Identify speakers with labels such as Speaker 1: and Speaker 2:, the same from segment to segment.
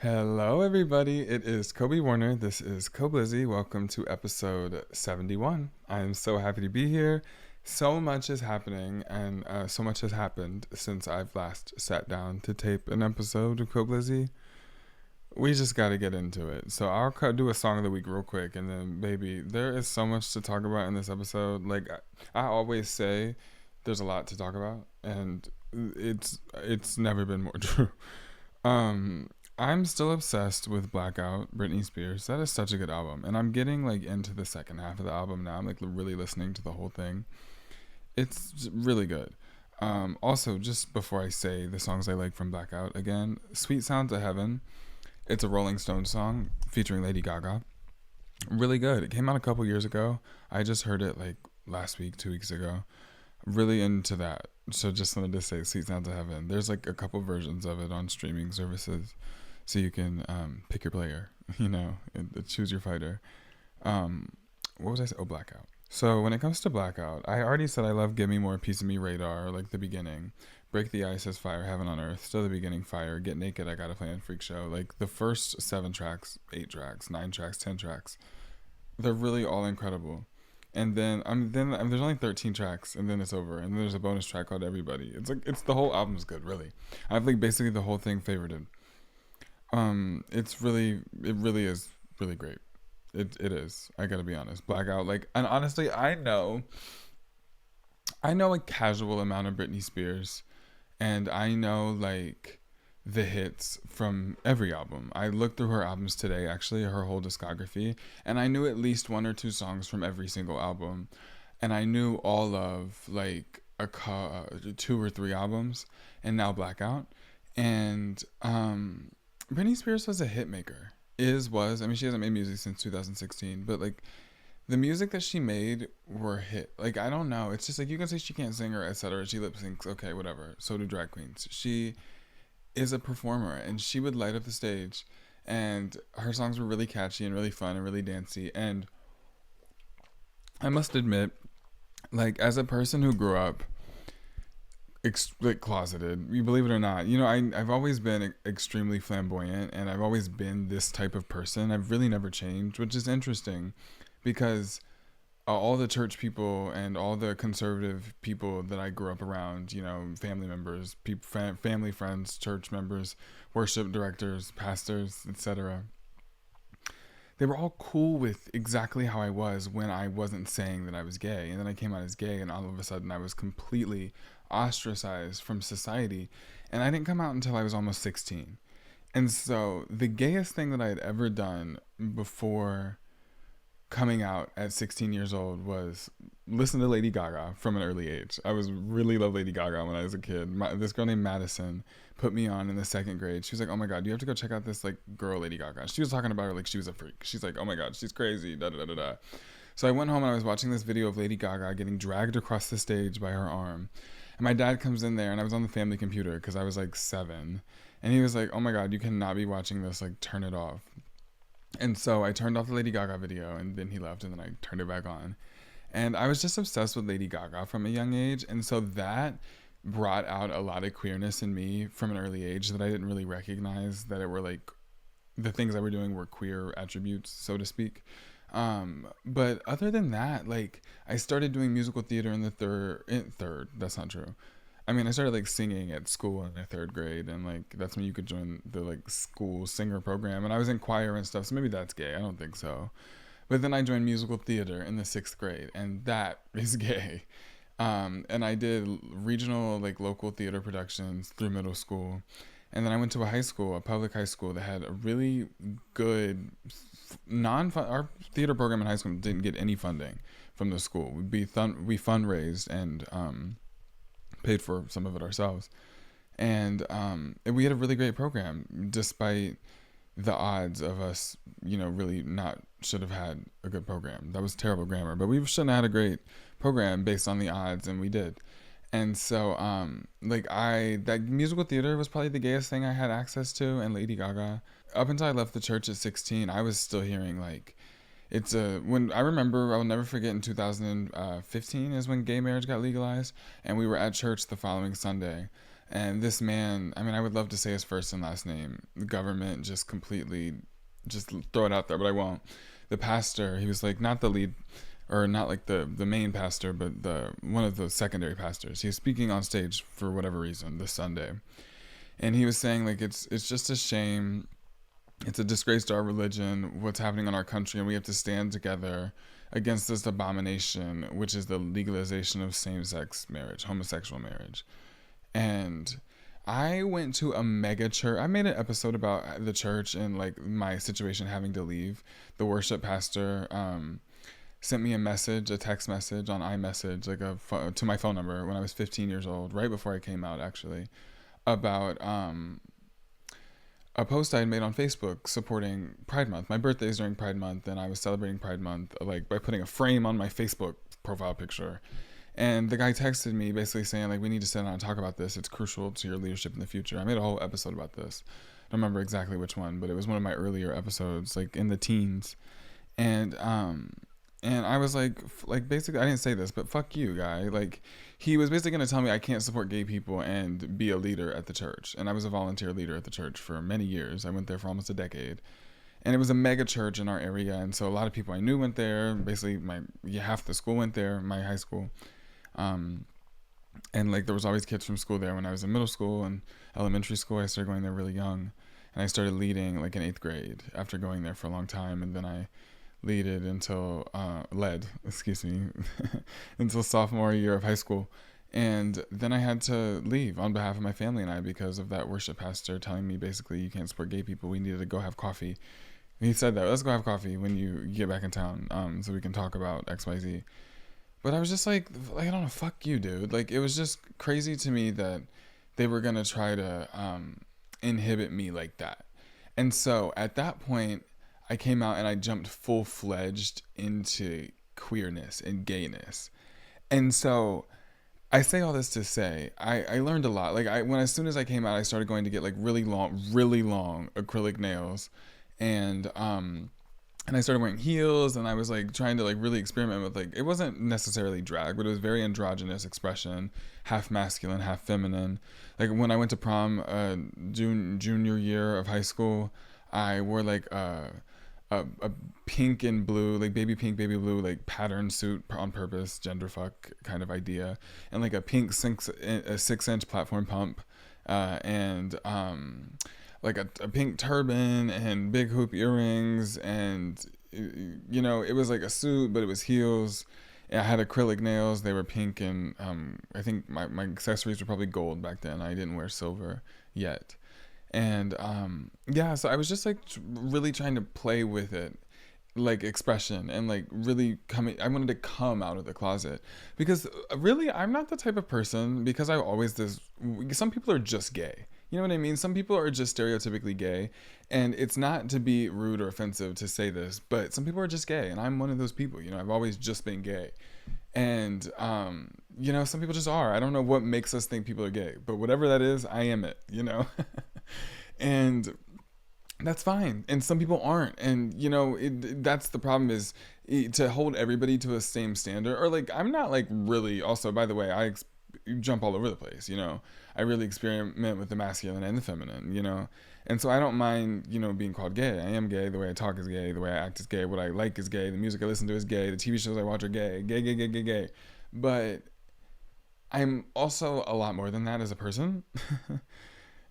Speaker 1: Hello, everybody. It is Kobe Warner. This is Koblizzy. Welcome to episode 71. I'm so happy to be here. So much is happening, and so much has happened since I've last sat down to tape an episode of Koblizzy. We just got to get into it. So I'll do a song of the week real quick, and then, baby, there is so much to talk about in this episode. Like I always say, there's a lot to talk about, and it's never been more true. Um, I'm still obsessed with Blackout, Britney Spears. That is such a good album, and I'm getting like into the second half of the album now. I'm like really listening to the whole thing. It's really good. Also, just before I say the songs I like from Blackout again, "Sweet Sounds of Heaven." It's a Rolling Stones song featuring Lady Gaga. Really good. It came out a couple years ago. I just heard it like last week, 2 weeks ago. Really into that. So just wanted to say "Sweet Sounds of Heaven." There's like a couple versions of it on streaming services, so you can pick your player, and choose your fighter. Um, what was I saying? Oh, Blackout. So when it comes to Blackout, I already said I love "Give Me More, Piece of Me," Radar, like the beginning. "Break the Ice" as Fire, Heaven on Earth, still the beginning, Fire. "Get Naked," I Gotta Play on Freak Show. Like the first 7 tracks, 8 tracks, 9 tracks, 10 tracks, they're really all incredible. And then there's only 13 tracks, and then it's over. And then there's a bonus track called "Everybody." It's the whole album's good, really. I have like basically the whole thing favorited. It really is really great. It is. I gotta be honest. Blackout, like, and honestly, I know a casual amount of Britney Spears, and I know like the hits from every album. I looked through her albums today, actually, her whole discography, and I knew at least 1 or 2 songs from every single album, and I knew all of like 2 or 3 albums, and now Blackout, and Britney Spears was a hit maker. I mean, she hasn't made music since 2016, but like the music that she made were hit. Like, I don't know. It's just like you can say she can't sing or etc. She lip syncs. Okay, whatever. So do drag queens. She is a performer, and she would light up the stage, and her songs were really catchy and really fun and really dancey. And I must admit, like as a person who grew up like closeted, you believe it or not, I've always been extremely flamboyant, and I've always been this type of person. I've really never changed, which is interesting because all the church people and all the conservative people that I grew up around, family members, family friends, church members, worship directors, pastors, etc., they were all cool with exactly how I was when I wasn't saying that I was gay. And then I came out as gay, and all of a sudden I was completely ostracized from society. And I didn't come out until I was almost 16. And so the gayest thing that I had ever done before coming out at 16 years old was listen to Lady Gaga from an early age. I was really love Lady Gaga when I was a kid. This girl named Madison put me on in the second grade. She was like, "Oh my god, you have to go check out this like girl Lady Gaga." She was talking about her like she was a freak. She's like, "Oh my god, she's crazy." Da da da da da. So I went home and I was watching this video of Lady Gaga getting dragged across the stage by her arm. And my dad comes in there, and I was on the family computer because I was like 7. And he was like, "Oh my god, you cannot be watching this. Like, turn it off." And so I turned off the Lady Gaga video, and then he left, and then I turned it back on. And I was just obsessed with Lady Gaga from a young age. And so that brought out a lot of queerness in me from an early age that I didn't really recognize that it were like the things I were doing were queer attributes, so to speak. But other than that, like I started doing musical theater in the third, that's not true. I mean, I started like singing at school in the third grade, and like that's when you could join the like school singer program, and I was in choir and stuff. So maybe that's gay. I don't think so. But then I joined musical theater in the 6th grade, and that is gay. And I did regional, like local theater productions through middle school, and then I went to a public high school that had a really good non-fun. Our theater program in high school didn't get any funding from the school. We fundraised and paid for some of it ourselves, and we had a really great program despite the odds of us, really not should have had a good program. That was terrible grammar, but we shouldn't have had a great program based on the odds, and we did. And so, that musical theater was probably the gayest thing I had access to, and Lady Gaga. Up until I left the church at 16, I was still hearing like, when I remember, I'll never forget in 2015 is when gay marriage got legalized, and we were at church the following Sunday. And this man, I mean, I would love to say his first and last name. The government just completely just throw it out there, but I won't. The pastor, he was like not the lead, or not like the main pastor, but the one of the secondary pastors. He was speaking on stage for whatever reason this Sunday, and he was saying like it's just a shame, it's a disgrace to our religion, what's happening in our country, and we have to stand together against this abomination, which is the legalization of same-sex marriage, homosexual marriage. And I went to a mega church. I made an episode about the church and like my situation having to leave. The worship pastor sent me a message, a text message on iMessage, like to my phone number when I was 15 years old, right before I came out actually, about a post I had made on Facebook supporting Pride Month. My birthday is during Pride Month, and I was celebrating Pride Month like by putting a frame on my Facebook profile picture. And the guy texted me basically saying like, we need to sit down and talk about this. It's crucial to your leadership in the future. I made a whole episode about this. I don't remember exactly which one, but it was one of my earlier episodes, like in the teens. And I was like basically, I didn't say this, but fuck you, guy. Like, he was basically going to tell me I can't support gay people and be a leader at the church. And I was a volunteer leader at the church for many years. I went there for almost a decade. And it was a mega church in our area. And so a lot of people I knew went there. Basically, half the school went there, my high school. And like there was always kids from school there when I was in middle school and elementary school. I started going there really young. And I started leading like in 8th grade after going there for a long time. And then I led until sophomore year of high school. And then I had to leave on behalf of my family and I because of that worship pastor telling me basically you can't support gay people. We needed to go have coffee. And he said that, let's go have coffee when you get back in town so we can talk about XYZ. But I was just like, I don't know, fuck you, dude. Like, it was just crazy to me that they were going to try to inhibit me like that. And so at that point, I came out and I jumped full-fledged into queerness and gayness. And so I say all this to say, I learned a lot. Like, as soon as I came out, I started going to get like really long acrylic nails. And I started wearing heels and I was like trying to like really experiment with like, it wasn't necessarily drag, but it was very androgynous expression, half masculine, half feminine. Like when I went to prom, junior year of high school, I wore like a pink and blue, like baby pink, baby blue, like pattern suit on purpose, gender fuck kind of idea. And like a pink 6-inch platform pump, and like a pink turban and big hoop earrings, and it was like a suit, but it was heels. And I had acrylic nails. They were pink, and I think my accessories were probably gold back then. I didn't wear silver yet. And so I was just like really trying to play with it, like expression, and like really I wanted to come out of the closet because really I'm not the type of person, because I always some people are just gay. You know what I mean? Some people are just stereotypically gay, and it's not to be rude or offensive to say this, but some people are just gay, and I'm one of those people. I've always just been gay. And, some people just are. I don't know what makes us think people are gay, but whatever that is, I am it, and that's fine. And some people aren't. And, that's the problem, is to hold everybody to a same standard. Or like, I'm not like really, also, by the way, I jump all over the place, I really experiment with the masculine and the feminine, and so I don't mind, being called gay. I am gay. The way I talk is gay. The way I act is gay. What I like is gay. The music I listen to is gay. The TV shows I watch are gay. Gay. But I'm also a lot more than that as a person.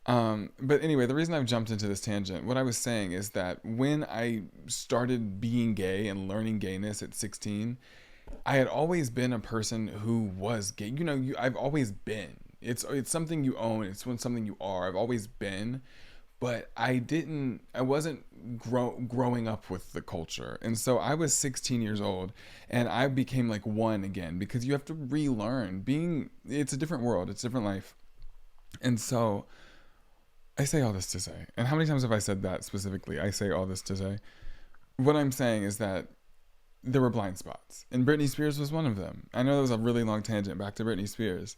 Speaker 1: But anyway, the reason I've jumped into this tangent, what I was saying is that when I started being gay and learning gayness at 16, I had always been a person who was gay. I've always been. It's something you own. It's something you are. I've always been, but I wasn't growing up with the culture. And so I was 16 years old and I became like one again, because you have to relearn it's a different world. It's a different life. And so I say all this to say, and how many times have I said that specifically? I say all this to say, what I'm saying is that there were blind spots, and Britney Spears was one of them. I know that was a really long tangent back to Britney Spears,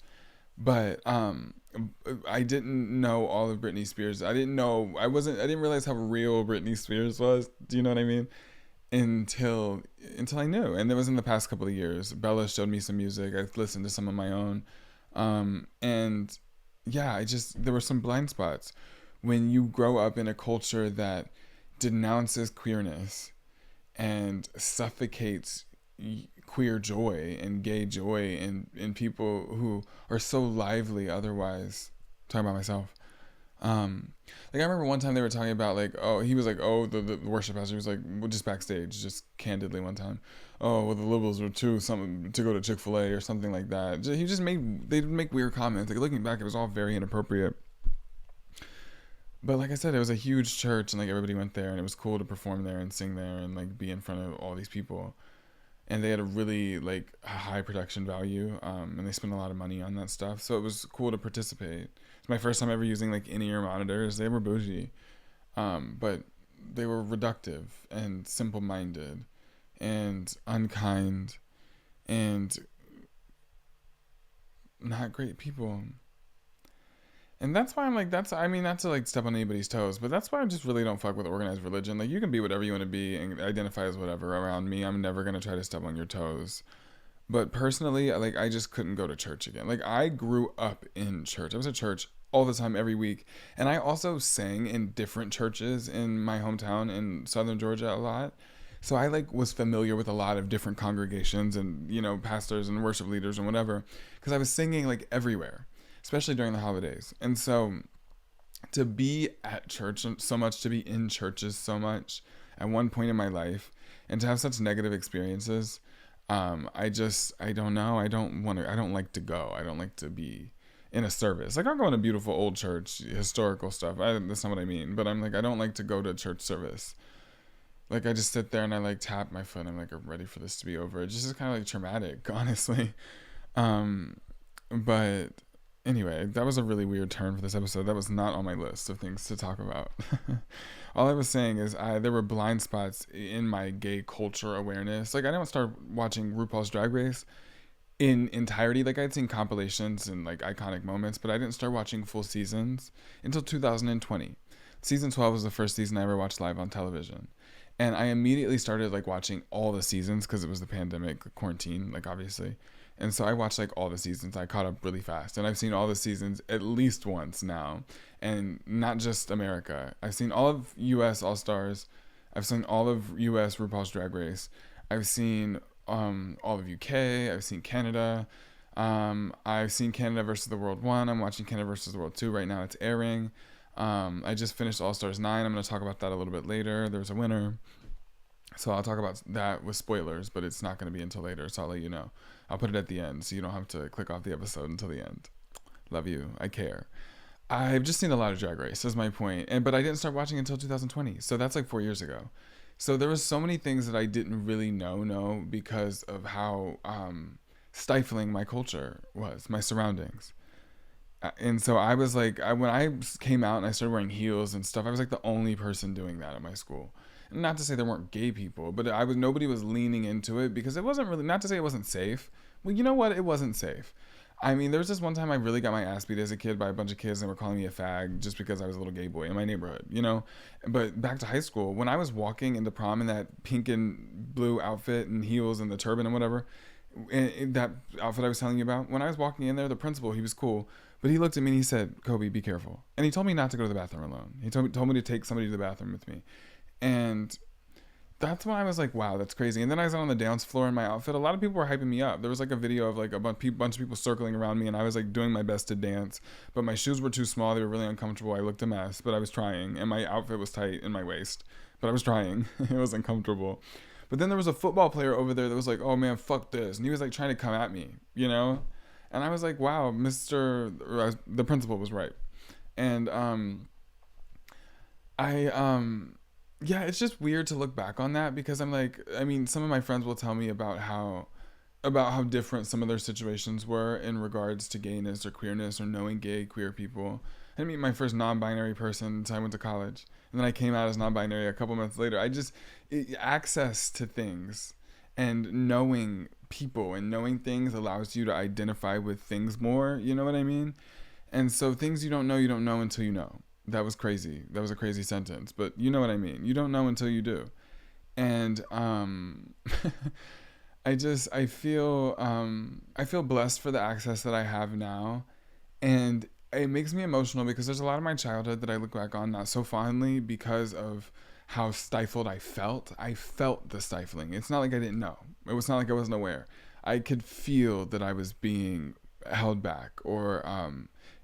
Speaker 1: but I didn't know all of Britney Spears. I didn't realize how real Britney Spears was. Do you know what I mean? Until I knew. And it was in the past couple of years. Bella showed me some music. I listened to some of my own. And yeah, there were some blind spots when you grow up in a culture that denounces queerness and suffocates queer joy and gay joy and people who are so lively otherwise. Talking about myself. Um, like I remember one time they were talking about like, oh, he was like, oh, the worship pastor was like, well, just backstage, just candidly one time, oh, well, the liberals were too something to go to Chick-fil-A or something like that. He just made they make weird comments. Like looking back, it was all very inappropriate. But like I said, it was a huge church and like everybody went there and it was cool to perform there and sing there and like be in front of all these people. And they had a really like high production value, and they spent a lot of money on that stuff, so it was cool to participate. It's my first time ever using like in-ear monitors. They were bougie, but they were reductive and simple-minded and unkind and not great people. And that's why I'm like, I mean, not to like step on anybody's toes, but that's why I just really don't fuck with organized religion. Like, you can be whatever you want to be and identify as whatever around me. I'm never going to try to step on your toes. But personally, like, I just couldn't go to church again. Like, I grew up in church. I was at church all the time, every week. And I also sang in different churches in my hometown in southern Georgia a lot. So I like was familiar with a lot of different congregations and, you know, pastors and worship leaders and whatever, because I was singing like everywhere, especially during the holidays. And so to be at church so much, to be in churches so much at one point in my life, and to have such negative experiences, I don't know. I don't like to go. I don't like to be in a service. Like, I'll go in a beautiful old church, historical stuff. That's not what I mean. But I'm like, I don't like to go to a church service. Like, I just sit there and I like tap my foot. And I'm like, I'm ready for this to be over. It just is kind of like traumatic, honestly. But anyway, that was a really weird turn for this episode. That was not on my list of things to talk about. All I was saying is there were blind spots in my gay culture awareness. Like, I didn't start watching RuPaul's Drag Race in entirety. Like, I'd seen compilations and like iconic moments, but I didn't start watching full seasons until 2020. Season 12 was the first season I ever watched live on television. And I immediately started like watching all the seasons because it was the pandemic, the quarantine, like obviously. And so I watched like all the seasons. I caught up really fast. And I've seen all the seasons at least once now. And not just America. I've seen all of US All Stars. I've seen all of US RuPaul's Drag Race. I've seen all of UK. I've seen Canada. I've seen Canada versus the World 1. I'm watching Canada versus the World 2 right now. It's airing. I just finished All Stars 9. I'm going to talk about that a little bit later. There's a winner. So I'll talk about that with spoilers, but it's not going to be until later, so I'll let you know. I'll put it at the end, so you don't have to click off the episode until the end. Love you. I care. I've just seen a lot of Drag Race, is my point. But I didn't start watching until 2020, so that's like 4 years ago. So there was so many things that I didn't really know because of how stifling my culture was, my surroundings. And so I was like, when I came out and I started wearing heels and stuff, I was like the only person doing that at my school. Not to say there weren't gay people, but nobody was leaning into it because it wasn't really, not to say it wasn't safe. Well, you know what? It wasn't safe. I mean, there was this one time I really got my ass beat as a kid by a bunch of kids and were calling me a fag just because I was a little gay boy in my neighborhood, you know? But back to high school, when I was walking into prom in that pink and blue outfit and heels and the turban and whatever, in that outfit I was telling you about, when I was walking in there, the principal, he was cool, but he looked at me and he said, "Kobe, be careful." And he told me not to go to the bathroom alone. He told me to take somebody to the bathroom with me. And that's when I was like, wow, that's crazy. And then I was on the dance floor in my outfit. A lot of people were hyping me up. There was like a video of like a bunch of people circling around me, and I was like doing my best to dance. But my shoes were too small. They were really uncomfortable. I looked a mess, but I was trying. And my outfit was tight in my waist, but I was trying. It was uncomfortable. But then there was a football player over there that was like, "Oh man, fuck this." And he was like trying to come at me, you know? And I was like, wow, the principal was right. And yeah, it's just weird to look back on that because I'm like, I mean, some of my friends will tell me about how different some of their situations were in regards to gayness or queerness or knowing gay queer people. I meet my first non-binary person until I went to college, and then I came out as non-binary a couple months later. Access to things and knowing people and knowing things allows you to identify with things more, you know what I mean? And so things you don't know until you know. That was crazy. That was a crazy sentence, but you know what I mean. You don't know until you do. And I feel blessed for the access that I have now. And it makes me emotional because there's a lot of my childhood that I look back on not so fondly because of how stifled I felt. I felt the stifling. It's not like I didn't know. It was not like I wasn't aware. I could feel that I was being held back or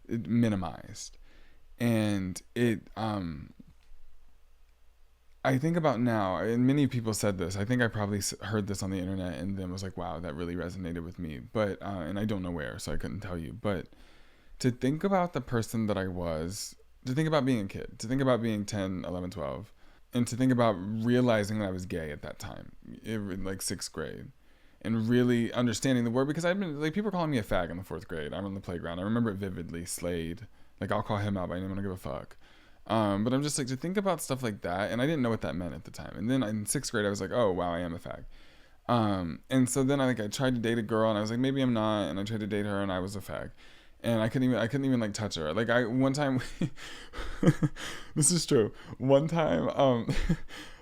Speaker 1: minimized. And I think about now, and many people said this. I think I probably heard this on the internet and then was like, wow, that really resonated with me. But, and I don't know where, so I couldn't tell you. But to think about the person that I was, to think about being a kid, to think about being 10, 11, 12, and to think about realizing that I was gay at that time, like sixth grade, and really understanding the word, because I'd been, like, people were calling me a fag in the fourth grade. I'm on the playground. I remember it vividly. Slade. Like, I'll call him out by name. I don't give a fuck. But I'm just like, to think about stuff like that, and I didn't know what that meant at the time. And then in sixth grade, I was like, oh, wow, I am a fag. And so then I tried to date a girl, and I was like, maybe I'm not, and I tried to date her, and I was a fag. And I couldn't even like touch her. Like one time, this is true. One time,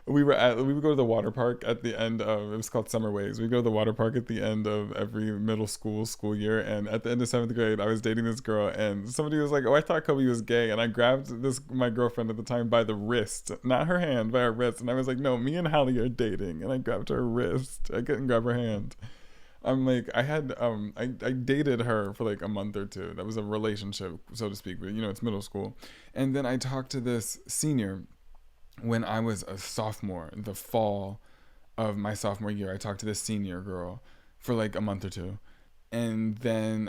Speaker 1: we would go to the water park at the end of, it was called Summer Waves. We go to the water park at the end of every middle school year. And at the end of seventh grade, I was dating this girl, and somebody was like, oh, I thought Kobe was gay. And I grabbed my girlfriend at the time by the wrist, not her hand, by her wrist. And I was like, no, me and Hallie are dating. And I grabbed her wrist. I couldn't grab her hand. I'm like, I dated her for like a month or two. That was a relationship, so to speak, but it's middle school. And then I talked to this senior when I was a sophomore, the fall of my sophomore year. I talked to this senior girl for like a month or two. And then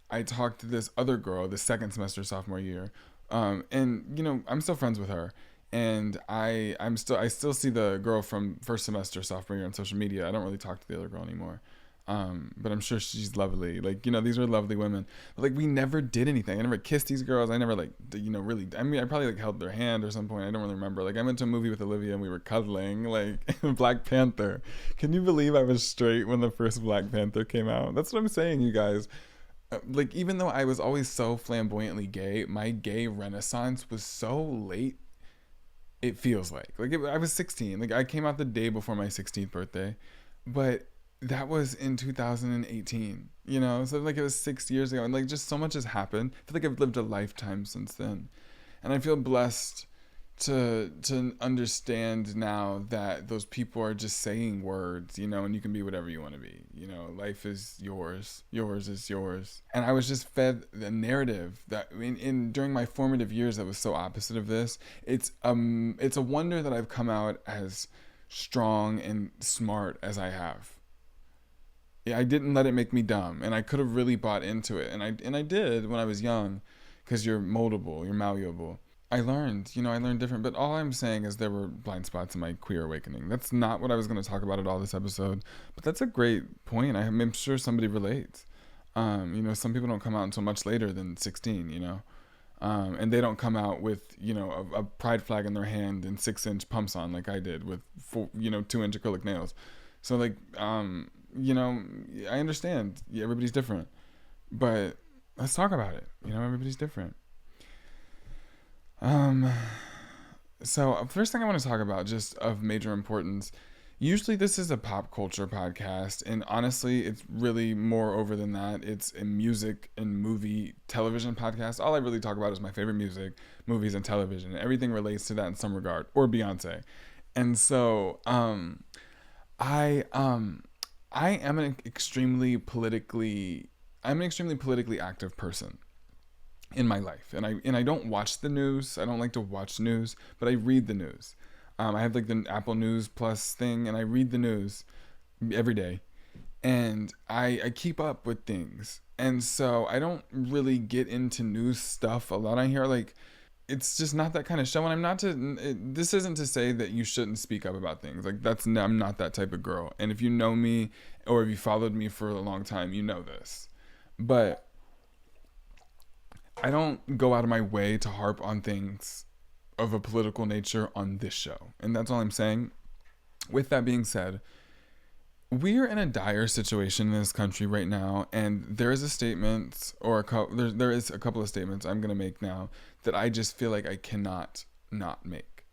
Speaker 1: I talked to this other girl the second semester sophomore year. And I'm still friends with her. And I still see the girl from first semester sophomore year on social media. I don't really talk to the other girl anymore. But I'm sure she's lovely. Like, these were lovely women. But, like, we never did anything. I never kissed these girls. I never, like, really, I mean, I probably, like, held their hand or some point. I don't really remember. Like, I went to a movie with Olivia and we were cuddling, like, Black Panther. Can you believe I was straight when the first Black Panther came out? That's what I'm saying, you guys. Like, even though I was always so flamboyantly gay, my gay renaissance was so late, it feels like. Like, I was 16. Like, I came out the day before my 16th birthday. But that was in 2018, so like it was 6 years ago, and like just so much has happened. I feel like I've lived a lifetime since then, and I feel blessed to understand now that those people are just saying words, and you can be whatever you want to be. Life is yours is yours. And I was just fed the narrative that in during my formative years that was so opposite of this. It's a wonder that I've come out as strong and smart as I have. I didn't let it make me dumb, and I could have really bought into it, and I did when I was young, because you're moldable, you're malleable. I learned different, but all I'm saying is there were blind spots in my queer awakening. That's not what I was going to talk about at all this episode, but that's a great point. I'm sure somebody relates. Some people don't come out until much later than 16, and they don't come out with, a pride flag in their hand and 6-inch pumps on like I did with 2-inch acrylic nails. So like, I understand. Yeah, everybody's different. But let's talk about it. Everybody's different. So first thing I want to talk about, just of major importance, usually this is a pop culture podcast, and honestly, it's really more over than that. It's a music and movie television podcast. All I really talk about is my favorite music, movies, and television. Everything relates to that in some regard, or Beyonce. And so, I am an extremely politically active person in my life, and I don't watch the news. I don't like to watch news, but I read the news. I have like the Apple News Plus thing, and I read the news every day, and I keep up with things. And so I don't really get into news stuff a lot on here. Like, it's just not that kind of show. And this isn't to say that you shouldn't speak up about things. Like, I'm not that type of girl. And if you know me, or if you followed me for a long time, you know this. But I don't go out of my way to harp on things of a political nature on this show. And that's all I'm saying. With that being said, we're in a dire situation in this country right now, and there is a statement, or there is a couple of statements I'm going to make now that I just feel like I cannot not make.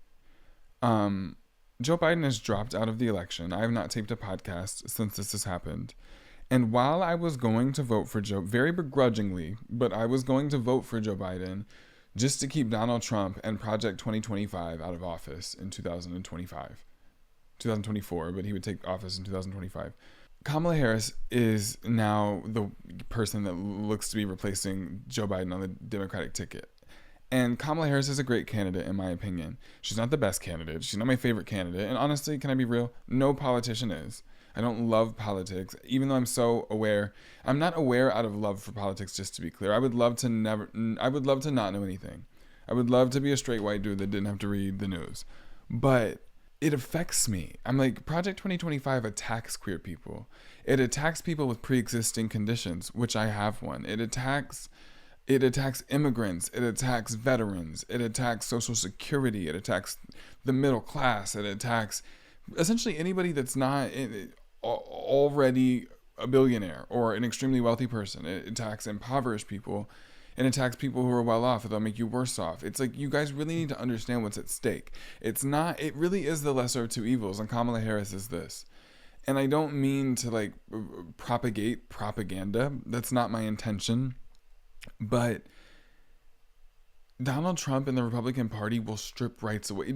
Speaker 1: Joe Biden has dropped out of the election. I have not taped a podcast since this has happened. And while I was going to vote for Joe, very begrudgingly, but I was going to vote for Joe Biden just to keep Donald Trump and Project 2025 out of office in 2025, 2024, but he would take office in 2025. Kamala Harris is now the person that looks to be replacing Joe Biden on the Democratic ticket. And Kamala Harris is a great candidate, in my opinion. She's not the best candidate. She's not my favorite candidate. And honestly, can I be real? No politician is. I don't love politics, even though I'm so aware. I'm not aware out of love for politics, just to be clear. I would love to not know anything. I would love to be a straight white dude that didn't have to read the news. But it affects me. I'm like, Project 2025 attacks queer people. It attacks people with pre-existing conditions, which I have one. It attacks immigrants. It attacks veterans. It attacks Social Security. It attacks the middle class. It attacks essentially anybody that's not already a billionaire or an extremely wealthy person. It attacks impoverished people and attacks people who are well off. It'll make you worse off. It's like, you guys really need to understand what's at stake. It really is the lesser of two evils, and Kamala Harris is this. And I don't mean to like propagate propaganda. That's not my intention. But Donald Trump and the Republican Party will strip rights away.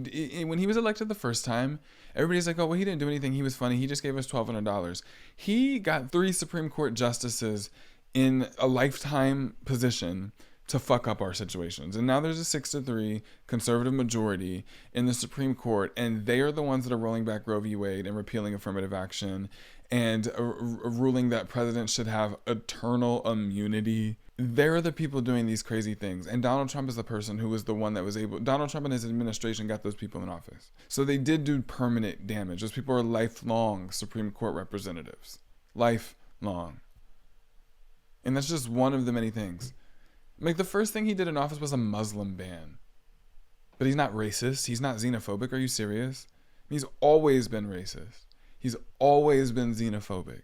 Speaker 1: When he was elected the first time, everybody's like, oh, well, he didn't do anything. He was funny. He just gave us $1,200. He got 3 Supreme Court justices in a lifetime position to fuck up our situations. And now there's a 6-3 conservative majority in the Supreme Court, and they are the ones that are rolling back Roe v. Wade and repealing affirmative action and a ruling that presidents should have eternal immunity. They're the people doing these crazy things. And Donald Trump is the person who was the one that was able. Donald Trump and his administration got those people in office. So they did do permanent damage. Those people are lifelong Supreme Court representatives. Lifelong. And that's just one of the many things. Like, the first thing he did in office was a Muslim ban. But he's not racist. He's not xenophobic. Are you serious? He's always been racist. He's always been xenophobic.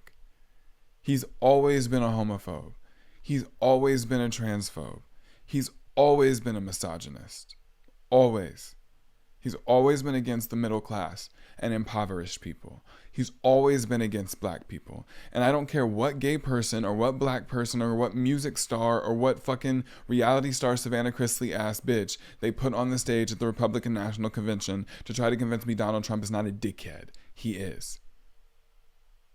Speaker 1: He's always been a homophobe. He's always been a transphobe. He's always been a misogynist. Always. He's always been against the middle class and impoverished people. He's always been against black people. And I don't care what gay person or what black person or what music star or what fucking reality star Savannah Chrisley ass bitch they put on the stage at the Republican National Convention to try to convince me Donald Trump is not a dickhead. He is.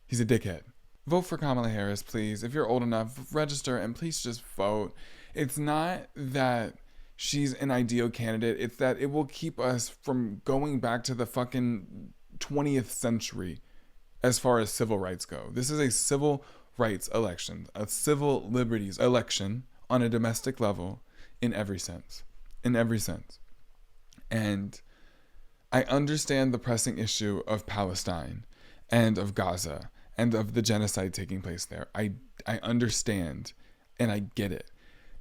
Speaker 1: He's a dickhead. Vote for Kamala Harris, please. If you're old enough, register and please just vote. It's not that she's an ideal candidate. It's that it will keep us from going back to the fucking 20th century as far as civil rights go. This is a civil rights election, a civil liberties election on a domestic level in every sense. In every sense. And I understand the pressing issue of Palestine and of Gaza and of the genocide taking place there. I understand and I get it.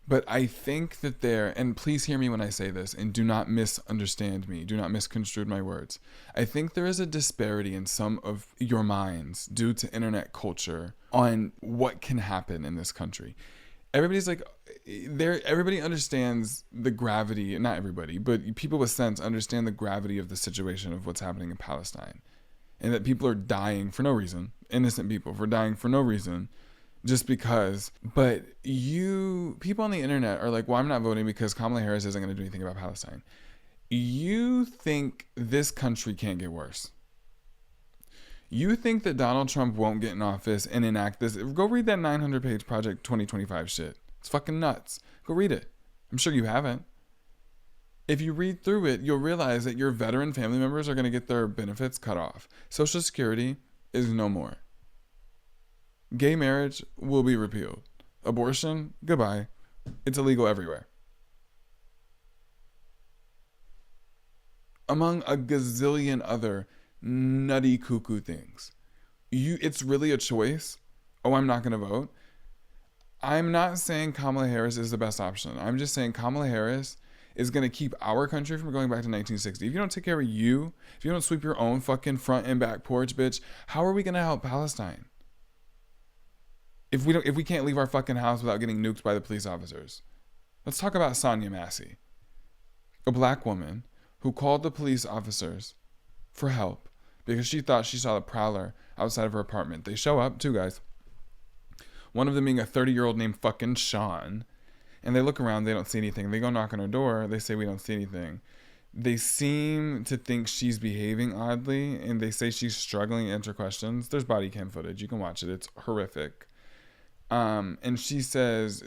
Speaker 1: But I think that and please hear me when I say this and do not misunderstand me, do not misconstrue my words. I think there is a disparity in some of your minds due to internet culture on what can happen in this country. Everybody's like, everybody understands the gravity, not everybody, but people with sense understand the gravity of the situation of what's happening in Palestine. And that people are dying for no reason, innocent people for dying for no reason, just because. But people on the internet are like, well, I'm not voting because Kamala Harris isn't going to do anything about Palestine. You think this country can't get worse. You think that Donald Trump won't get in office and enact this. Go read that 900-page Project 2025 shit. It's fucking nuts. Go read it. I'm sure you haven't. If you read through it, you'll realize that your veteran family members are going to get their benefits cut off. Social Security is no more. Gay marriage will be repealed. Abortion, goodbye. It's illegal everywhere. Among a gazillion other nutty cuckoo things. It's really a choice. Oh, I'm not going to vote. I'm not saying Kamala Harris is the best option. I'm just saying Kamala Harris is going to keep our country from going back to 1960. If you don't take care of you, if you don't sweep your own fucking front and back porch, bitch, how are we going to help Palestine? If we can't leave our fucking house without getting nuked by the police officers. Let's talk about Sonya Massey, a black woman who called the police officers for help because she thought she saw a prowler outside of her apartment. They show up, 2 guys. One of them being a 30-year-old named fucking Sean. And they look around, they don't see anything. They go knock on her door, they say we don't see anything. They seem to think she's behaving oddly, and they say she's struggling to answer questions. There's body cam footage. You can watch it. It's horrific. And he says,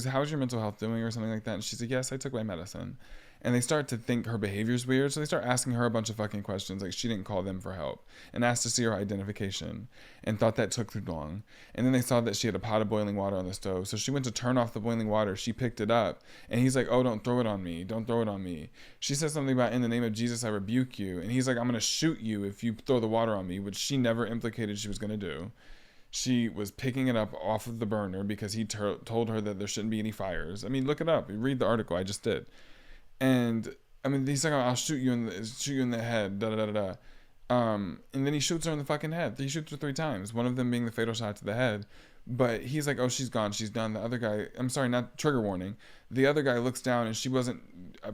Speaker 1: how's your mental health doing or something like that? And she's like, yes, I took my medicine. And they start to think her behavior's weird. So they start asking her a bunch of fucking questions. Like she didn't call them for help and asked to see her identification and thought that took too long. And then they saw that she had a pot of boiling water on the stove. So she went to turn off the boiling water. She picked it up and he's like, oh, don't throw it on me. Don't throw it on me. She said something about, in the name of Jesus, I rebuke you. And he's like, I'm going to shoot you if you throw the water on me, which she never implicated she was going to do. She was picking it up off of the burner because he told her that there shouldn't be any fires. I mean, look it up. Read the article. I just did. And I mean, he's like, I'll shoot you in the head. Da da da da. And then he shoots her in the fucking head. He shoots her 3 times. One of them being the fatal shot to the head. But he's like, oh, she's gone. She's done. The other guy, I'm sorry, not trigger warning. The other guy looks down and she wasn't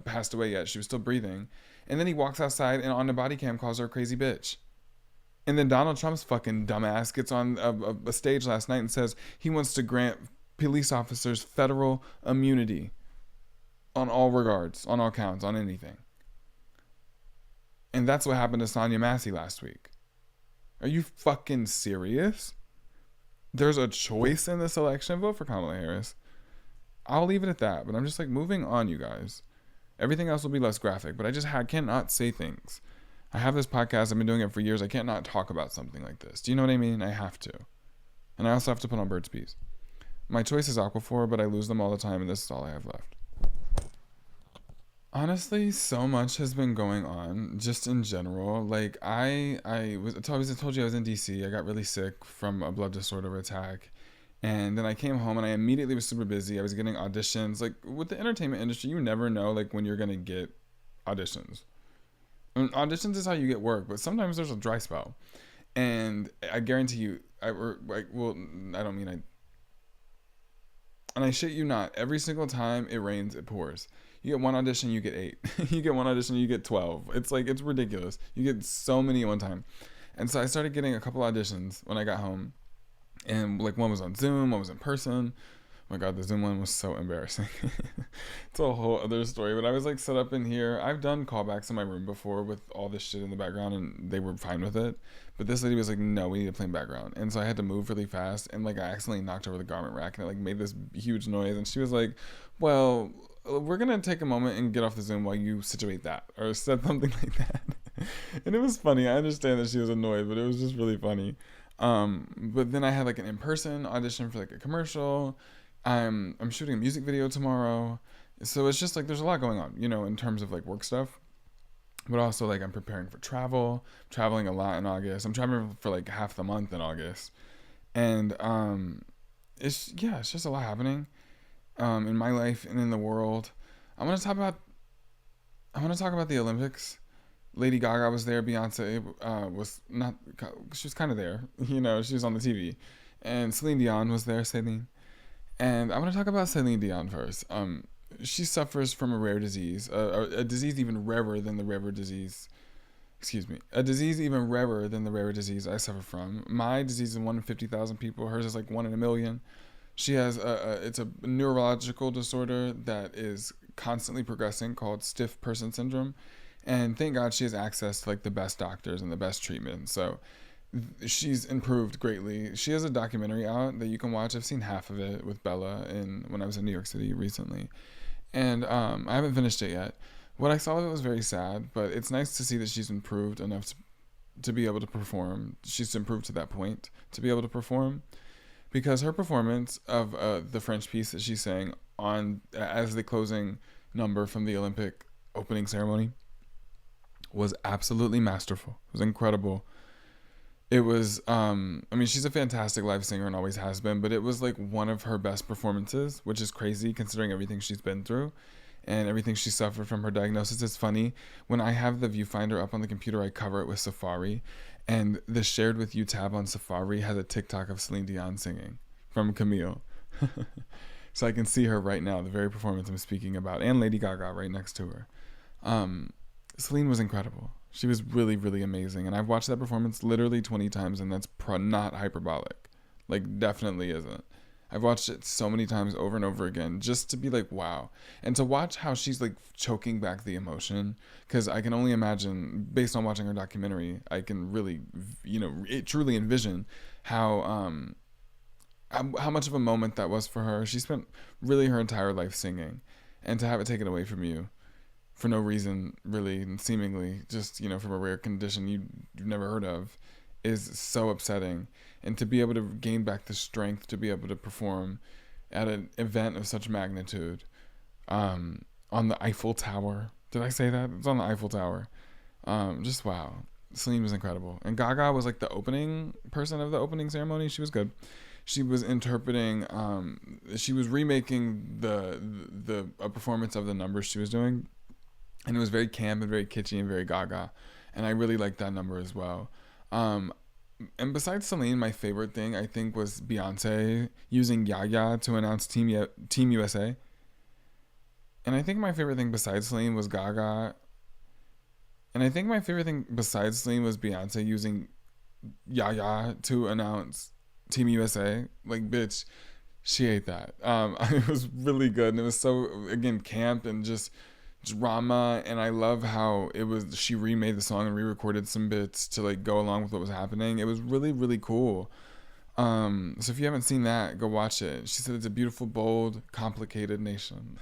Speaker 1: passed away yet. She was still breathing. And then he walks outside and on the body cam calls her a crazy bitch. And then Donald Trump's fucking dumbass gets on a stage last night and says he wants to grant police officers federal immunity on all regards, on all counts, on anything. And that's what happened to Sonya Massey last week. Are you fucking serious? There's a choice in this election. Vote for Kamala Harris. I'll leave it at that. But I'm just like, moving on, you guys. Everything else will be less graphic. But I cannot say things. I have this podcast. I've been doing it for years. I can't not talk about something like this. Do you know what I mean? I have to. And I also have to put on Bird's Bees. My choice is Aquaphor, but I lose them all the time, and this is all I have left. Honestly, so much has been going on, just in general. Like, I told you I was in DC. I got really sick from a blood disorder attack. And then I came home, and I immediately was super busy. I was getting auditions. Like, with the entertainment industry, you never know, like, when you're going to get auditions. And auditions is how you get work, but sometimes there's a dry spell. And I guarantee you, and I shit you not, every single time it rains, it pours. You get one audition, you get 8. You get one audition, you get 12. It's like, it's ridiculous. You get so many at one time. And so I started getting a couple auditions when I got home. And like one was on Zoom, one was in person. Oh my God, the Zoom one was so embarrassing. It's a whole other story. But I was like set up in here. I've done callbacks in my room before with all this shit in the background and they were fine with it. But this lady was like, no, we need a plain background. And so I had to move really fast. And like I accidentally knocked over the garment rack and it like made this huge noise. And she was like, well, we're going to take a moment and get off the Zoom while you situate that. Or said something like that. And it was funny. I understand that she was annoyed, but it was just really funny. But then I had like an in-person audition for like a commercial. I'm shooting a music video tomorrow. So it's just like there's a lot going on, you know, in terms of like work stuff. But also like I'm preparing for traveling a lot in August. I'm traveling for like half the month in August. And it's just a lot happening in my life and in the world. I want to talk about the Olympics. Lady Gaga was there. Beyoncé was not. She was kind of there. You know, she was on the TV. And Celine Dion was there. Céline. And I want to talk about Céline Dion first. She suffers from a rare disease, a disease even rarer than the rarer disease. Excuse me, a disease even rarer than the rarer disease I suffer from. My disease is 1 in 50,000 people. Hers is like 1 in a million. She has it's a neurological disorder that is constantly progressing called stiff person syndrome. And thank God she has access to like the best doctors and the best treatment. So she's improved greatly. She has a documentary out that you can watch. I've seen half of it with Bella when I was in New York City recently. And I haven't finished it yet. What I saw of it was very sad, but it's nice to see that she's improved enough to be able to perform. She's improved to that point to be able to perform. Because her performance of the French piece that she sang as the closing number from the Olympic opening ceremony was absolutely masterful. It was incredible. It was, she's a fantastic live singer and always has been, but it was like one of her best performances, which is crazy considering everything she's been through and everything she suffered from her diagnosis. It's funny. When I have the viewfinder up on the computer, I cover it with Safari, and the shared with you tab on Safari has a TikTok of Celine Dion singing from Camille. So I can see her right now, the very performance I'm speaking about, and Lady Gaga right next to her. Celine was incredible. She was really, really amazing. And I've watched that performance literally 20 times, and that's not hyperbolic. Like, definitely isn't. I've watched it so many times over and over again just to be like, wow. And to watch how she's like choking back the emotion. Because I can only imagine, based on watching her documentary, I can really, truly envision how, how much of a moment that was for her. She spent really her entire life singing. And to have it taken away from you for no reason, really, and seemingly, just, from a rare condition you've never heard of, is so upsetting. And to be able to gain back the strength to be able to perform at an event of such magnitude, on the Eiffel Tower. Did I say that? It's on the Eiffel Tower. Just wow. Céline was incredible. And Gaga was like the opening person of the opening ceremony. She was good. She was interpreting, she was remaking the a performance of the numbers she was doing. And it was very camp and very kitschy and very Gaga. And I really liked that number as well. And besides Céline, my favorite thing I think was Beyoncé using Yaya to announce Team USA. And I think my favorite thing besides Céline was Gaga. And I think my favorite thing besides Céline was Beyonce using Yaya to announce Team USA. Like, bitch, she ate that. It was really good. And it was so, again, camp and just drama. And I love how she remade the song and re-recorded some bits to like go along with what was happening. It was really, really cool. So if you haven't seen that, go watch it. She said it's a beautiful, bold, complicated nation.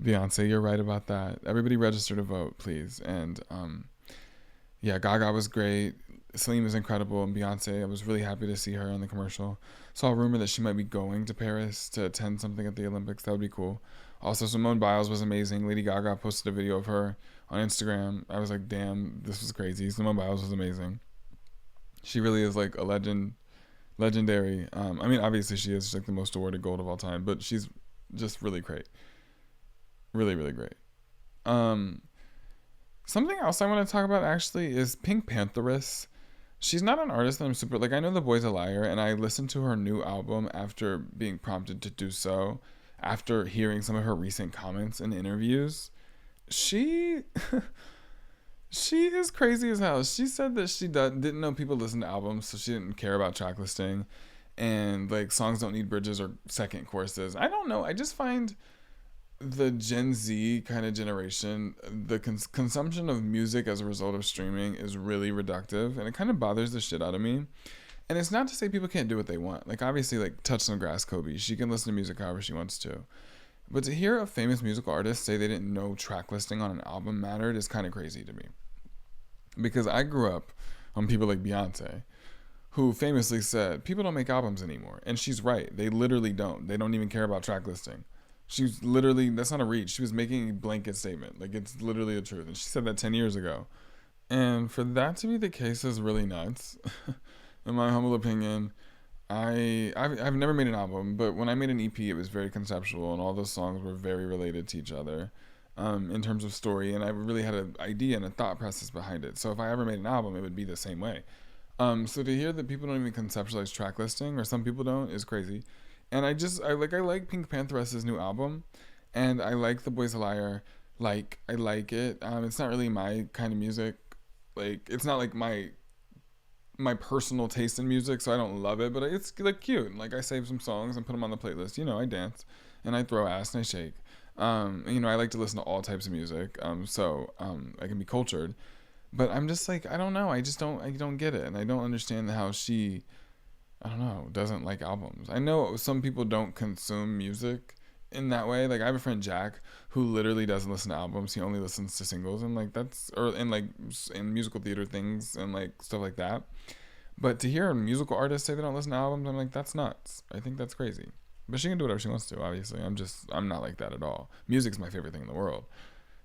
Speaker 1: Beyonce, you're right about that. Everybody register to vote, please. And yeah, Gaga was great. Céline was incredible, and Beyonce, I was really happy to see her in the commercial. Saw a rumor that she might be going to Paris to attend something at the Olympics. That would be cool. Also, Simone Biles was amazing. Lady Gaga posted a video of her on Instagram. I was like, damn, this was crazy. Simone Biles was amazing. She really is like a legendary. I mean, obviously she is like the most awarded gold of all time, but she's just really great. Really, really great. Something else I want to talk about actually is Pink Pantheress. She's not an artist that I'm super like. I know The Boy's a Liar, and I listened to her new album after being prompted to do so, after hearing some of her recent comments and interviews. She she is crazy as hell. She said that she didn't know people listen to albums, so she didn't care about track listing, and like songs don't need bridges or second choruses. I don't know. I just find the Gen Z kind of generation, the consumption of music as a result of streaming is really reductive, and it kind of bothers the shit out of me. And it's not to say people can't do what they want. Like, obviously, like, Touch Some Grass Kobe, she can listen to music however she wants to. But to hear a famous musical artist say they didn't know track listing on an album mattered is kind of crazy to me. Because I grew up on people like Beyonce, who famously said, people don't make albums anymore. And she's right. They literally don't. They don't even care about track listing. She's literally, that's not a reach. She was making a blanket statement. Like, it's literally the truth. And she said that 10 years ago. And for that to be the case is really nuts. In my humble opinion, I've never made an album, but when I made an EP, it was very conceptual, and all those songs were very related to each other in terms of story, and I really had an idea and a thought process behind it. So if I ever made an album, it would be the same way. So to hear that people don't even conceptualize track listing, or some people don't, is crazy. And I like Pink Pantheress' new album, and I like The Boy's a Liar. Like, I like it. It's not really my kind of music. Like, it's not like my personal taste in music, so I don't love it, but it's like cute. Like, I save some songs and put them on the playlist. You know, I dance and I throw ass and I shake. I like to listen to all types of music, so I can be cultured. But I'm just like, I don't know. I don't get it, and I don't understand how she, I don't know, doesn't like albums. I know some people don't consume music in that way. Like, I have a friend, Jack, who literally doesn't listen to albums. He only listens to singles, and like in musical theater things and like stuff like that. But to hear musical artists say they don't listen to albums, I'm like, that's nuts. I think that's crazy. But she can do whatever she wants to, obviously. I'm not like that at all. Music's my favorite thing in the world,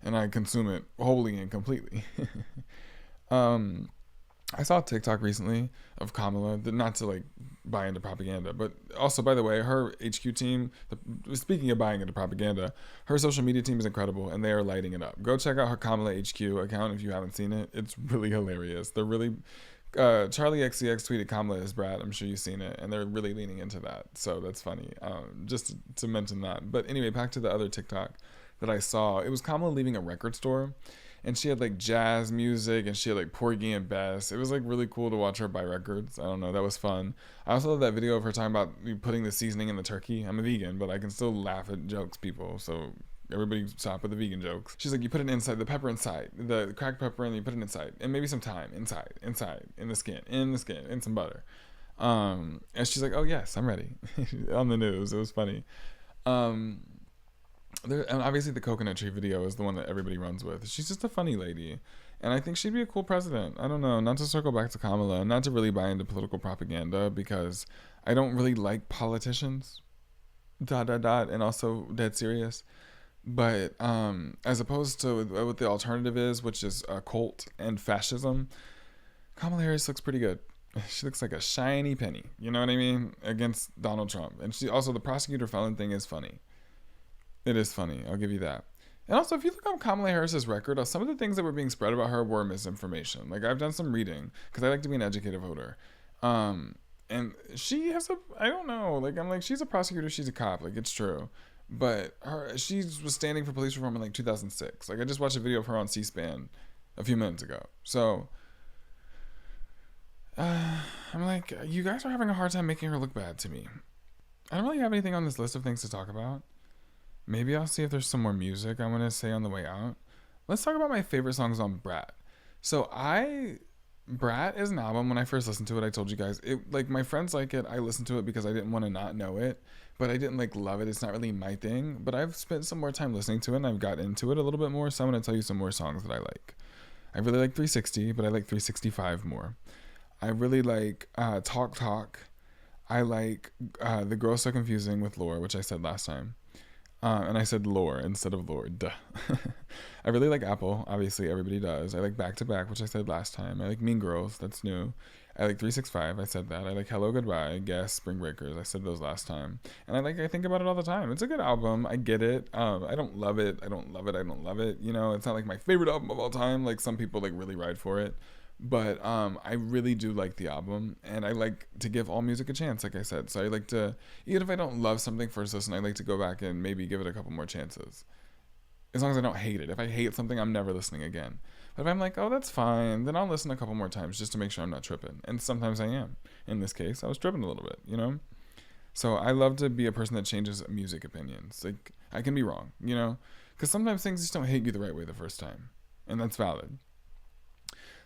Speaker 1: and I consume it wholly and completely. I saw a TikTok recently of Kamala, not to like buy into propaganda, but also, by the way, her HQ team, speaking of buying into propaganda, her social media team is incredible, and they are lighting it up. Go check out her Kamala HQ account if you haven't seen it. It's really hilarious. They're really, Charlie XCX tweeted Kamala is Brad. I'm sure you've seen it, and they're really leaning into that. So that's funny. Just to mention that. But anyway, back to the other TikTok that I saw. It was Kamala leaving a record store, and she had like jazz music, and she had like Porgy and Bess. It was like really cool to watch her buy records. I don't know, that was fun. I also love that video of her talking about putting the seasoning in the turkey. I'm a vegan, but I can still laugh at jokes, people. So everybody stop with the vegan jokes. She's like, you put it inside, the pepper inside, the cracked pepper, and you put it inside, and maybe some thyme inside, in the skin, and some butter. And she's like, oh yes, I'm ready. On the news, it was funny. Um, and obviously the coconut tree video is the one that everybody runs with. She's just a funny lady, and I think she'd be a cool president. I don't know, not to circle back to Kamala, not to really buy into political propaganda, because I don't really like politicians. Dot dot dot, and also dead serious. But as opposed to what the alternative is, which is a cult and fascism, Kamala Harris looks pretty good. She looks like a shiny penny, you know what I mean, against Donald Trump. And she also, the prosecutor felon thing is funny. It is funny, I'll give you that. And also, if you look on Kamala Harris's record, some of the things that were being spread about her were misinformation. Like, I've done some reading, because I like to be an educated voter. And she has I don't know, like, I'm like, she's a prosecutor, she's a cop, like, it's true. But she was standing for police reform in, like, 2006. Like, I just watched a video of her on C-SPAN a few minutes ago. So, I'm like, you guys are having a hard time making her look bad to me. I don't really have anything on this list of things to talk about. Maybe I'll see if there's some more music I want to say on the way out. Let's talk about my favorite songs on Brat. So Brat is an album. When I first listened to it, I told you guys, it, like, my friends like it. I listened to it because I didn't want to not know it, but I didn't, like, love it. It's not really my thing, but I've spent some more time listening to it, and I've got into it a little bit more, so I'm going to tell you some more songs that I like. I really like 360, but I like 365 more. I really like Talk Talk. I like The Girl So Confusing with Lore, which I said last time. And I said lore instead of Lord. Duh. I really like Apple. Obviously, everybody does. I like Back to Back, which I said last time. I like Mean Girls. That's new. I like 365. I said that. I like Hello Goodbye, Guess, Spring Breakers. I said those last time. And I think about it all the time. It's a good album. I get it. I don't love it. I don't love it. You know, it's not like my favorite album of all time. Like, some people, like, really ride for it. But I really do like the album, and I like to give all music a chance, like I said. So I like to, even if I don't love something first listen, I like to go back and maybe give it a couple more chances. As long as I don't hate it. If I hate something, I'm never listening again. But if I'm like, oh, that's fine, then I'll listen a couple more times just to make sure I'm not tripping. And sometimes I am. In this case, I was tripping a little bit, you know? So I love to be a person that changes music opinions. Like, I can be wrong, you know? Because sometimes things just don't hit you the right way the first time. And that's valid.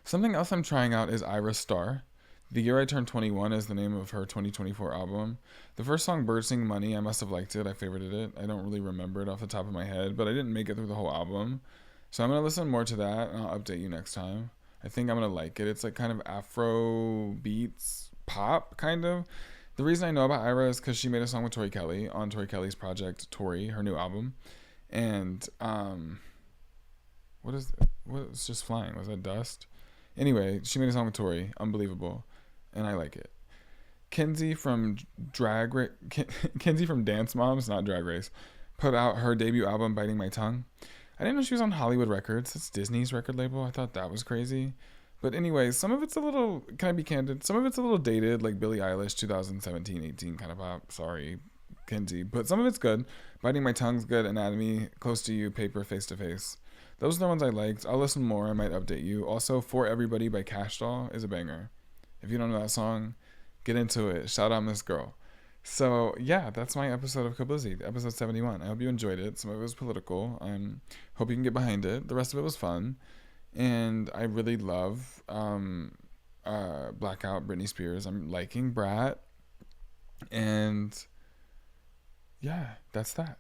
Speaker 1: Something else I'm trying out is Ira Starr. The Year I Turned 21 is the name of her 2024 album. The first song, Bird Sing Money, I must have liked it. I favorited it. I don't really remember it off the top of my head, but I didn't make it through the whole album. So I'm going to listen more to that, and I'll update you next time. I think I'm going to like it. It's like kind of Afro beats, pop, kind of. The reason I know about Ira is because she made a song with Tori Kelly on Tori Kelly's project, Tori, her new album. And, what's just flying? Was that dust? Anyway, she made a song with Tori, unbelievable, and I like it. Kenzie from Kenzie from Dance Moms, not Drag Race, put out her debut album, Biting My Tongue. I didn't know she was on Hollywood Records. It's Disney's record label. I thought that was crazy. But anyway, some of it's a little, can I be candid? Some of it's a little dated, like Billie Eilish 2017-18 kind of pop. Sorry, Kenzie. But some of it's good. Biting My Tongue's good. Anatomy, Close to You, Paper, Face to Face. Those are the ones I liked. I'll listen more. I might update you. Also, For Everybody by Cash Doll is a banger. If you don't know that song, get into it. Shout out Miss Girl. So, yeah, that's my episode of Koblizzy, episode 71. I hope you enjoyed it. Some of it was political. Hope you can get behind it. The rest of it was fun. And I really love Blackout, Britney Spears. I'm liking Brat. And, yeah, that's that.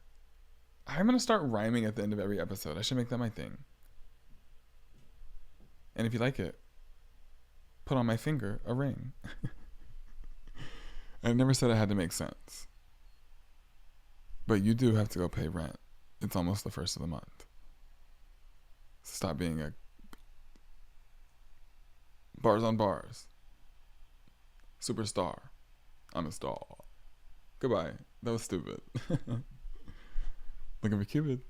Speaker 1: I'm going to start rhyming at the end of every episode. I should make that my thing. And if you like it, put on my finger a ring. I never said it had to make sense. But you do have to go pay rent. It's almost the first of the month. Stop being a bars on bars superstar. I'm a star. Goodbye. That was stupid. Looking for Cupid.